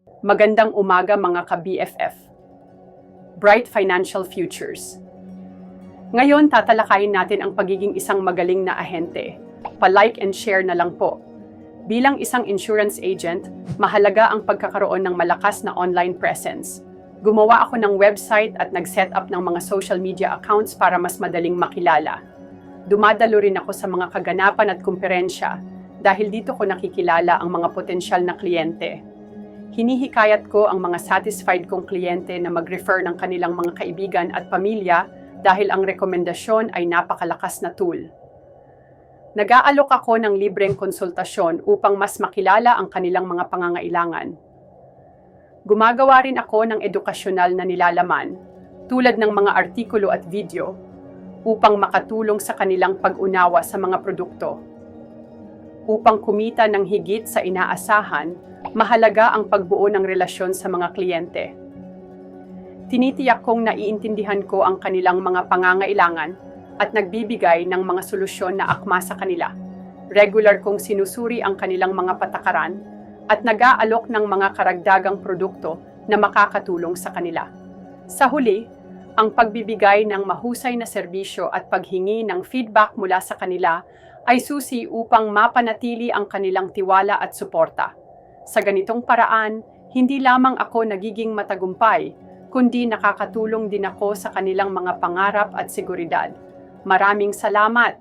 Magandang umaga mga ka-BFF. Bright Financial Futures. Ngayon, tatalakayin natin ang pagiging isang magaling na ahente. Pa-like and share na lang po. Bilang isang insurance agent, mahalaga ang pagkakaroon ng malakas na online presence. Gumawa ako ng website at nag-set up ng mga social media accounts para mas madaling makilala. Dumadalo rin ako sa mga kaganapan at kumperensya dahil dito ko nakikilala ang mga potensyal na kliyente. Hinihikayat ko ang mga satisfied kong kliyente na mag-refer ng kanilang mga kaibigan at pamilya dahil ang rekomendasyon ay napakalakas na tool. Nag-aalok ako ng libreng konsultasyon upang mas makilala ang kanilang mga pangangailangan. Gumagawa rin ako ng edukasyonal na nilalaman, tulad ng mga artikulo at video, upang makatulong sa kanilang pag-unawa sa mga produkto. Upang kumita ng higit sa inaasahan, mahalaga ang pagbuo ng relasyon sa mga kliyente. Tinitiyak kong naiintindihan ko ang kanilang mga pangangailangan at nagbibigay ng mga solusyon na akma sa kanila. Regular kong sinusuri ang kanilang mga patakaran at nag-aalok ng mga karagdagang produkto na makakatulong sa kanila. Sa huli, ang pagbibigay ng mahusay na serbisyo at paghingi ng feedback mula sa kanila ay susi upang mapanatili ang kanilang tiwala at suporta. Sa ganitong paraan, hindi lamang ako nagiging matagumpay, kundi nakakatulong din ako sa kanilang mga pangarap at seguridad. Maraming salamat!